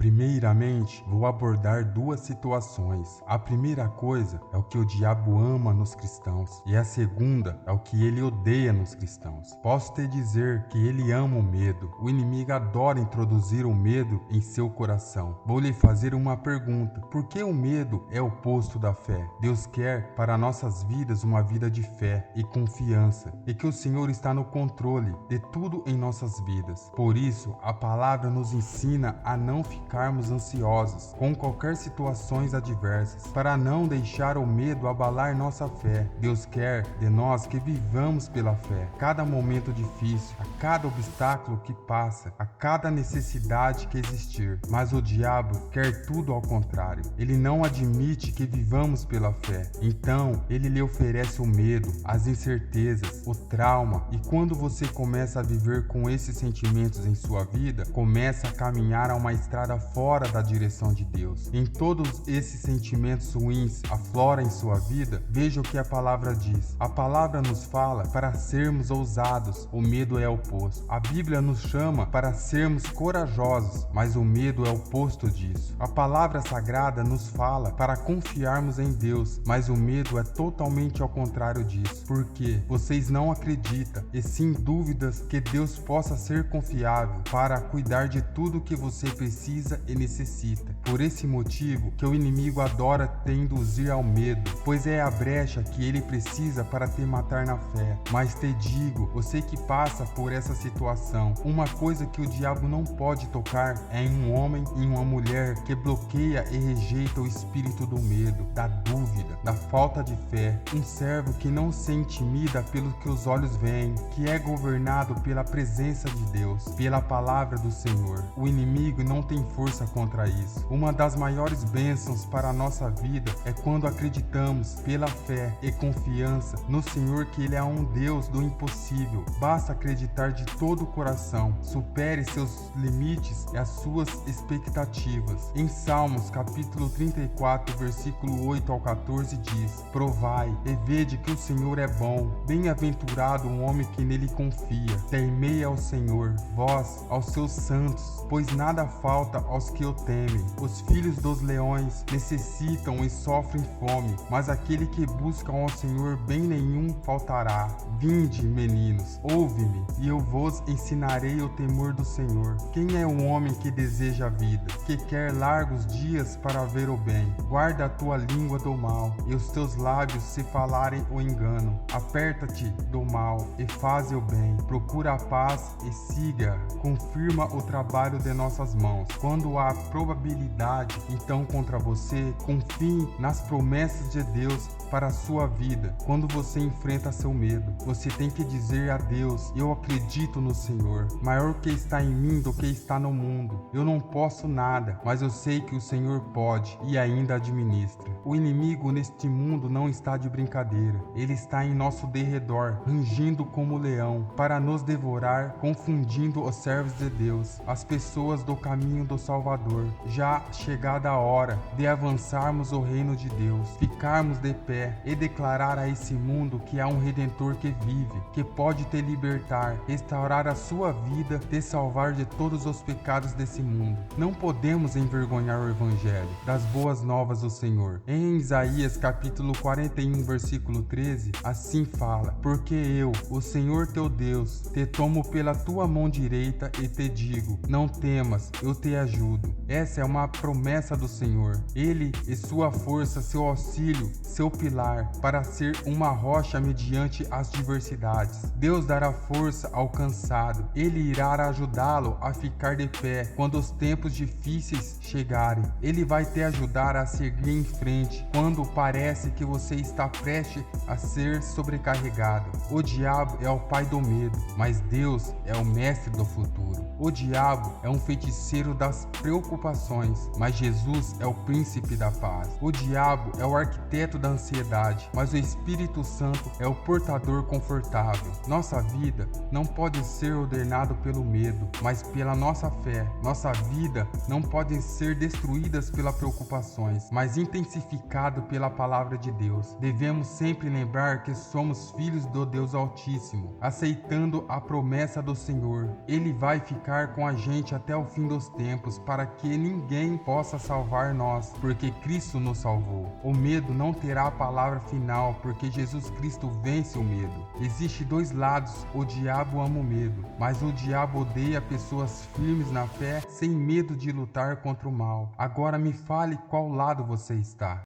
Primeiramente, vou abordar duas situações. A primeira coisa é o que o diabo ama nos cristãos e a segunda é o que ele odeia nos cristãos. Posso te dizer que ele ama o medo. O inimigo adora introduzir o medo em seu coração. Vou lhe fazer uma pergunta: por que o medo é o oposto da fé? Deus quer para nossas vidas uma vida de fé e confiança e que o Senhor está no controle de tudo em nossas vidas. Por isso, a palavra nos ensina a não ficarmos ansiosos com qualquer situações adversas, para não deixar o medo abalar nossa fé. Deus quer de nós que vivamos pela fé. Cada momento difícil, a cada obstáculo que passa, a cada necessidade que existir. Mas o diabo quer tudo ao contrário. Ele não admite que vivamos pela fé. Então, ele lhe oferece o medo, as incertezas, o trauma. E quando você começa a viver com esses sentimentos em sua vida, começa a caminhar a uma estrada fora da direção de Deus. Em todos esses sentimentos ruins afloram em sua vida, veja o que a palavra diz. A palavra nos fala para sermos ousados, o medo é o oposto. A Bíblia nos chama para sermos corajosos, mas o medo é o oposto disso. A palavra sagrada nos fala para confiarmos em Deus, mas o medo é totalmente ao contrário disso, porque vocês não acreditam e sim dúvidas que Deus possa ser confiável para cuidar de tudo que você precisa e necessita. Por esse motivo que o inimigo adora te induzir ao medo, pois é a brecha que ele precisa para te matar na fé. Mas te digo, você que passa por essa situação, uma coisa que o diabo não pode tocar é em um homem e uma mulher que bloqueia e rejeita o espírito do medo, da dúvida, da falta de fé. Um servo que não se intimida pelo que os olhos veem, que é governado pela presença de Deus, pela palavra do Senhor. O inimigo não tem força contra isso. Uma das maiores bênçãos para a nossa vida é quando acreditamos pela fé e confiança no Senhor que Ele é um Deus do impossível. Basta acreditar de todo o coração. Supere seus limites e as suas expectativas. Em Salmos capítulo 34, versículo 8 ao 14 diz: provai e vede que o Senhor é bom. Bem-aventurado o homem que nele confia. Temei ao Senhor, vós, aos seus santos, pois nada falta aos que o temem. Os filhos dos leões necessitam e sofrem fome, mas aquele que busca ao Senhor bem nenhum faltará. Vinde, meninos, ouve-me, e eu vos ensinarei o temor do Senhor. Quem é o homem que deseja a vida, que quer largos dias para ver o bem? Guarda a tua língua do mal, e os teus lábios se falarem o engano. Aperta-te do mal e faze o bem. Procura a paz e siga. Confirma o trabalho de nossas mãos. Quando há probabilidade, então contra você, confie nas promessas de Deus para a sua vida. Quando você enfrenta seu medo, você tem que dizer a Deus: eu acredito no Senhor. Maior que está em mim do que está no mundo. Eu não posso nada, mas eu sei que o Senhor pode e ainda administra. O inimigo neste mundo não está de brincadeira. Ele está em nosso derredor, rangindo como leão, para nos devorar, confundindo os servos de Deus, as pessoas do caminho do Salvador. Já chegada a hora de avançarmos o reino de Deus, ficarmos de pé e declarar a esse mundo que há um Redentor que vive, que pode te libertar, restaurar a sua vida, te salvar de todos os pecados desse mundo. Não podemos envergonhar o Evangelho das boas novas do Senhor. Em Isaías capítulo 41, versículo 13, assim fala: porque eu, o Senhor teu Deus, te tomo pela tua mão direita e te digo: não temas, eu te ajudo. Essa é uma promessa do Senhor. Ele e sua força, seu auxílio, seu pilar, para ser uma rocha mediante as diversidades. Deus dará força ao cansado. Ele irá ajudá-lo a ficar de pé quando os tempos difíceis chegarem. Ele vai te ajudar a seguir em frente quando parece que você está prestes a ser sobrecarregado. O diabo é o pai do medo, mas Deus é o mestre do futuro. O diabo é um feiticeiro das preocupações, mas Jesus é o príncipe da paz. O diabo é o arquiteto da ansiedade, mas o Espírito Santo é o portador confortável. Nossa vida não pode ser ordenada pelo medo, mas pela nossa fé. Nossa vida não pode ser destruída pelas preocupações, mas intensificada fortificado pela palavra de Deus. Devemos sempre lembrar que somos filhos do Deus Altíssimo, aceitando a promessa do Senhor. Ele vai ficar com a gente até o fim dos tempos, para que ninguém possa salvar nós, porque Cristo nos salvou. O medo não terá a palavra final, porque Jesus Cristo vence o medo. Existem dois lados: o diabo ama o medo, mas o diabo odeia pessoas firmes na fé, sem medo de lutar contra o mal. Agora me fale qual lado você está.